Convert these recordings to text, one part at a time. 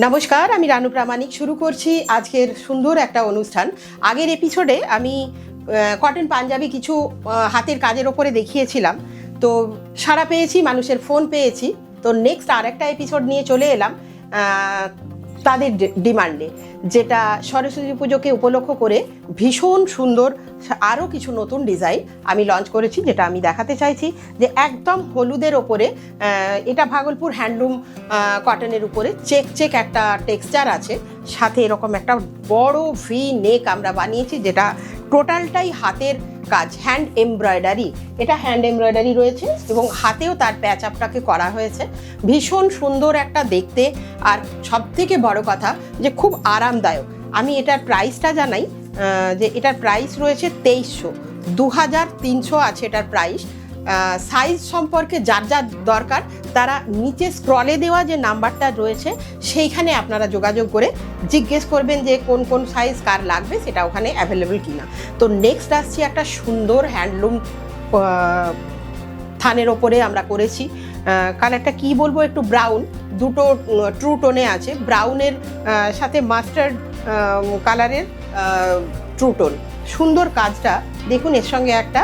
নমস্কার, আমি রানু প্রামাণিক শুরু করছি আজকের সুন্দর একটা অনুষ্ঠান। আগের এপিসোডে আমি কটন পাঞ্জাবি কিছু হাতের কাজের ওপরে দেখিয়েছিলাম, তো সাড়া পেয়েছি, মানুষের ফোন পেয়েছি। তো নেক্সট আরেকটা এপিসোড নিয়ে চলে এলাম তাদের ডিমান্ডে, যেটা সরস্বতী পুজোকে উপলক্ষ করে ভীষণ সুন্দর আরও কিছু নতুন ডিজাইন আমি লঞ্চ করেছি, যেটা আমি দেখাতে চাইছি। যে একদম হলুদের ওপরে, এটা ভাগলপুর হ্যান্ডলুম কটনের উপরে চেক একটা টেক্সচার আছে, সাথে এরকম একটা বড় ভি নেক আমরা বানিয়েছি, যেটা টোটালটাই হাতের কাজ, হ্যান্ড এমব্রয়ডারি। এটা হ্যান্ড এমব্রয়ডারি রয়েছে এবং হাতেও তার প্যাচ আপটাকে করা হয়েছে। ভীষণ সুন্দর একটা দেখতে, আর সবথেকে বড় কথা যে খুব আরামদায়ক। আমি এটার প্রাইসটা জানাই, যে এটার প্রাইস রয়েছে 2300, 2300 আছে এটার প্রাইস। সাইজ সম্পর্কে যার যার দরকার তারা নিচে স্ক্রলে দেওয়া যে নাম্বারটা রয়েছে সেইখানে আপনারা যোগাযোগ করে জিজ্ঞেস করবেন যে কোন কোন সাইজ কার লাগবে, সেটা ওখানে অ্যাভেলেবেল কিনা। তো নেক্সট আসছি একটা সুন্দর হ্যান্ডলুম থানের ওপরে আমরা করেছি। কালারটা কি বলবো, একটু ব্রাউন, দুটো ট্রু টোনে আছে, ব্রাউনের সাথে মাস্টার্ড কালারের ট্রু টোন। সুন্দর কাজটা দেখুন, এর সঙ্গে একটা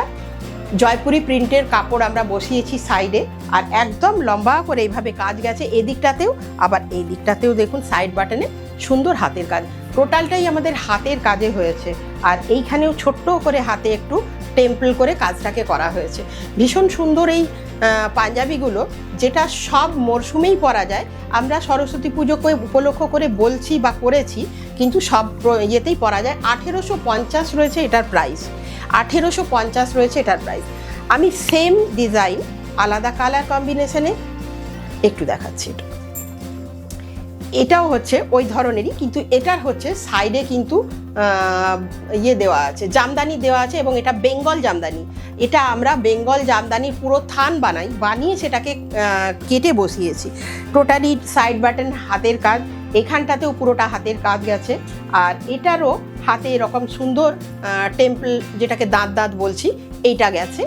জয়পুরি প্রিন্টের কাপড় আমরা বসিয়েছি সাইডে, আর একদম লম্বা করে এইভাবে কাজ গেছে এদিকটাতেও, আবার এই দিকটাতেও দেখুন সাইড বাটনে সুন্দর হাতের কাজ। টোটালটাই আমাদের হাতের কাজে হয়েছে, আর এইখানেও ছোট্ট করে হাতে একটু টেম্পল করে কাজটাকে করা হয়েছে। ভীষণ সুন্দর এই পাঞ্জাবিগুলো, যেটা সব মরশুমেই পরা যায়। আমরা সরস্বতী পুজোকে উপলক্ষ করে বলছি বা করেছি, কিন্তু সব ইয়েতেই পরা যায়। 1850 রয়েছে এটার প্রাইস, 1850 রয়েছে এটার প্রাইস। আমি সেম ডিজাইন আলাদা কালার কম্বিনেশনে একটু দেখাচ্ছি। এটাও হচ্ছে ওই ধরনেরই, কিন্তু এটার হচ্ছে সাইডে কিন্তু ইয়ে দেওয়া আছে, জামদানি দেওয়া আছে, এবং এটা বেঙ্গল জামদানি। এটা আমরা বেঙ্গল জামদানির পুরো থান বানিয়ে সেটাকে কেটে বসিয়েছি। টোটালি সাইড বাটন হাতের কাজ, এখানটাতেও পুরোটা হাতের কাজ গেছে, আর এটারও হাতে এরকম সুন্দর টেম্পল, যেটাকে দাঁত বলছি, এইটা গেছে।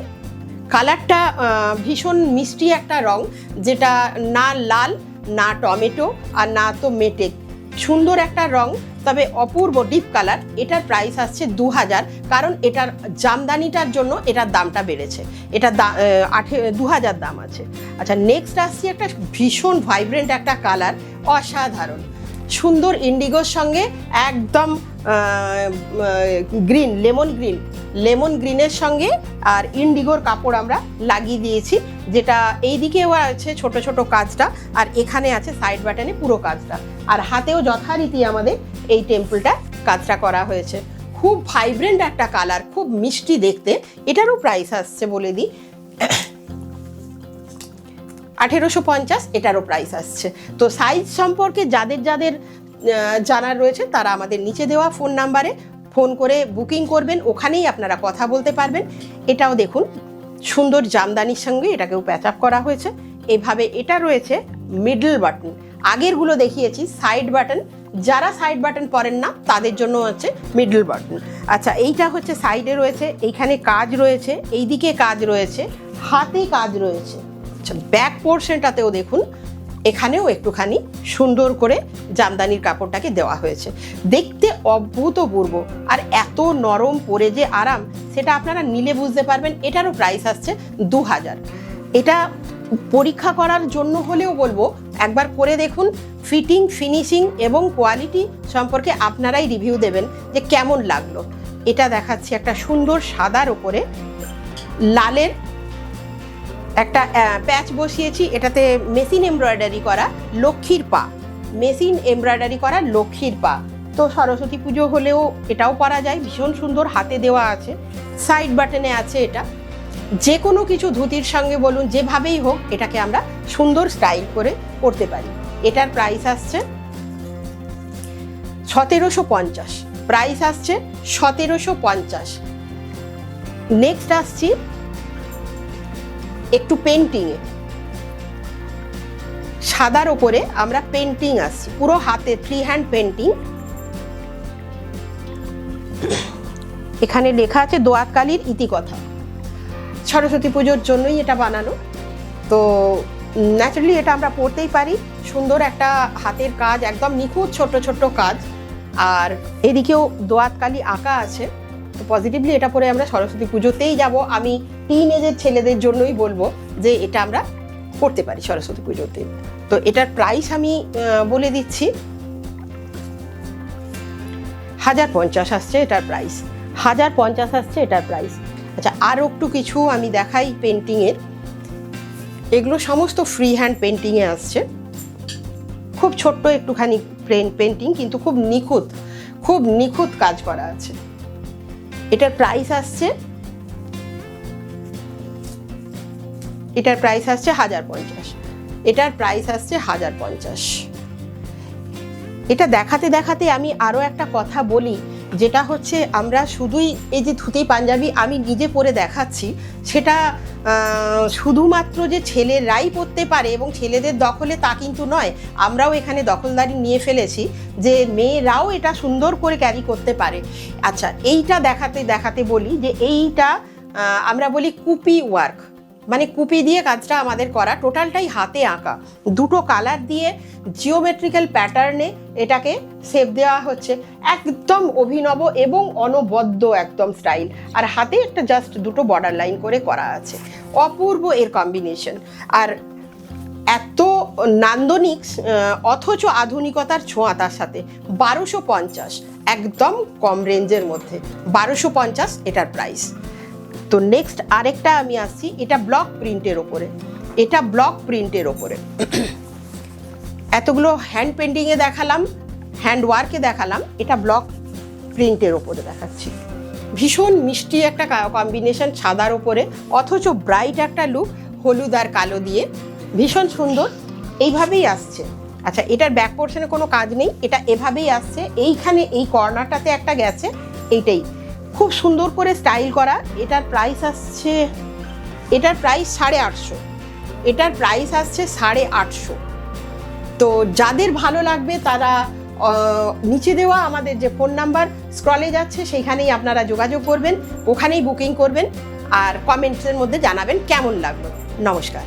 কালারটা ভীষণ মিষ্টি একটা রং, যেটা না লাল না টমেটো আর না তো মেটে, সুন্দর একটা রং, তবে অপূর্ব ডিপ কালার। এটার প্রাইস আসছে 2000, কারণ এটার জামদানিটার জন্য এটার দামটা বেড়েছে। এটা 2000 দাম আছে। আচ্ছা, নেক্সট আসছে একটা ভীষণ ভাইব্রেন্ট একটা কালার, অসাধারণ সুন্দর ইন্ডিগোর সঙ্গে একদম গ্রিন, লেমন গ্রিনের সঙ্গে আর ইন্ডিগোর কাপড় আমরা লাগিয়ে দিয়েছি, যেটা এই দিকেও আছে ছোট ছোট কাজটা, আর এখানে আছে সাইড বাটনে পুরো কাজটা, আর হাতেও যথারীতি আমাদের এই টেম্পলটা কাজটা করা হয়েছে। খুব ভাইব্রেন্ট একটা কালার, খুব মিষ্টি দেখতে। এটারও প্রাইস আসছে বলে দিই 1850, এটারও প্রাইস আসছে। তো সাইজ সম্পর্কে যাদের যাদের জানার রয়েছে তারা আমাদের নিচে দেওয়া ফোন নাম্বারে ফোন করে বুকিং করবেন, ওখানেই আপনারা কথা বলতে পারবেন। এটাও দেখুন সুন্দর জামদানির সঙ্গে এটাকেও প্যাচ আপ করা হয়েছে এভাবে। এটা রয়েছে মিডল বাটন, আগেরগুলো দেখিয়েছি সাইড বাটন, যারা সাইড বাটন পরেন না তাদের জন্য হচ্ছে মিডল বাটন। আচ্ছা, এইটা হচ্ছে সাইডে রয়েছে, এইখানে কাজ রয়েছে, এইদিকে কাজ রয়েছে, হাতে কাজ রয়েছে। আচ্ছা, ব্যাক পোর্শনটাতেও দেখুন, এখানেও একটুখানি সুন্দর করে জামদানির কাপড়টাকে দেওয়া হয়েছে, দেখতে অভূতপূর্ব। আর এত নরম পরে যে আরাম, সেটা আপনারা নিলে বুঝতে পারবেন। এটারও প্রাইস আসছে 2000। এটা পরীক্ষা করার জন্য হলেও বলবো, একবার করে দেখুন। ফিটিং, ফিনিশিং এবং কোয়ালিটি সম্পর্কে আপনারাই রিভিউ দেবেন যে কেমন লাগলো। এটা দেখাচ্ছি একটা সুন্দর সাদার ওপরে লালের একটা প্যাচ বসিয়েছি, এটাতে মেশিন এমব্রয়ডারি করা লক্ষ্মীর পা, মেশিন এমব্রয়ডারি করা লক্ষ্মীর পা। তো সরস্বতী পুজো হলেও এটাও করা যায়, ভীষণ সুন্দর হাতে দেওয়া আছে, সাইড বাটনে আছে। এটা যে কোনো কিছু ধুতির সঙ্গে বলুন, যেভাবেই হোক এটাকে আমরা সুন্দর স্টাইল করে করতে পারি। এটার প্রাইস আসছে 1750, প্রাইস আসছে 1750। নেক্সট আসছি একটু পেন্টিংয়ে, সাদার ওপরে আমরা পেন্টিং আসছি, পুরো হাতে ফ্রি হ্যান্ড পেন্টিং। এখানে লেখা আছে দোয়াতকালীর ইতিকথা, সরস্বতী পুজোর জন্যই এটা বানানো। তো ন্যাচারালি এটা আমরা পড়তেই পারি। সুন্দর একটা হাতের কাজ, একদম নিখুঁত ছোট্ট ছোট্ট কাজ। আর এদিকেও দোয়াতকালি আঁকা আছে। তো পজিটিভলি এটা পরে আমরা সরস্বতী পুজোতেই যাব। আমি টিন এজের ছেলেদের জন্যই বলবো যে এটা আমরা করতে পারি সরস্বতী পুজোতে। তো এটার প্রাইস আমি বলে দিচ্ছি, 1050 আসছে এটার প্রাইস, 1050 আসছে এটার প্রাইস। আচ্ছা, আরও একটু কিছু আমি দেখাই পেন্টিংয়ের। এগুলো সমস্ত ফ্রি হ্যান্ড পেন্টিংয়ে আসছে, খুব ছোট্ট একটুখানি পেন্টিং, কিন্তু খুব নিখুঁত কাজ করা আছে। এটার প্রাইস আসছে 1050। এটার প্রাইস আসছে 1050। এটা দেখাতে দেখাতে আমি আরও একটা কথা বলি, যেটা হচ্ছে আমরা শুধুই এই যে ধুতি পাঞ্জাবি আমি নিজে পরে দেখাচ্ছি, সেটা শুধুমাত্র যে ছেলেরাই পরতে পারে এবং ছেলেদের দখলে তা কিন্তু নয়। আমরাও এখানে দখলদারি নিয়ে ফেলেছি যে মেয়েরাও এটা সুন্দর করে ক্যারি করতে পারে। আচ্ছা, এইটা দেখাতে দেখাতে বলি যে এইটা আমরা বলি কুপি ওয়ার্ক, মানে কুপি দিয়ে কাজটা আমাদের করা, টোটালটাই হাতে আঁকা। দুটো কালার দিয়ে জিওমেট্রিক্যাল প্যাটার্নে এটাকে শেপ দেওয়া হচ্ছে, একদম অভিনব এবং অনবদ্য একদম স্টাইল। আর হাতে একটা জাস্ট দুটো বর্ডার লাইন করে করা আছে, অপূর্ব এর কম্বিনেশন। আর এত নান্দনিক অথচ আধুনিকতার ছোঁয়া তার সাথে। 1250, একদম কম রেঞ্জের মধ্যে, 1250 এটার প্রাইস। তো নেক্সট আরেকটা আমি আসছি, এটা ব্লক প্রিন্টের ওপরে। এটা ব্লক প্রিন্টের ওপরে এতগুলো হ্যান্ড পেন্টিংয়ে দেখালাম, হ্যান্ড ওয়ার্কে দেখালাম, এটা ব্লক প্রিন্টের ওপরে দেখাচ্ছি। ভীষণ মিষ্টি একটা কম্বিনেশন সাদার ওপরে, অথচ ব্রাইট একটা লুক হলুদ আর কালো দিয়ে, ভীষণ সুন্দর। এইভাবেই আসছে। আচ্ছা, এটার ব্যাক পোর্শনে কোনো কাজ নেই, এটা এভাবেই আসছে। এইখানে এই কর্নারটাতে একটা গেছে, এইটাই খুব সুন্দর করে স্টাইল করা। এটার প্রাইস আসছে, এটার প্রাইস 850। এটার প্রাইস আসছে 850। তো যাদের ভালো লাগবে তারা নিচে দেওয়া আমাদের যে ফোন নাম্বার স্ক্রলে যাচ্ছে সেইখানেই আপনারা যোগাযোগ করবেন, ওখানেই বুকিং করবেন, আর কমেন্টসের মধ্যে জানাবেন কেমন লাগলো। নমস্কার।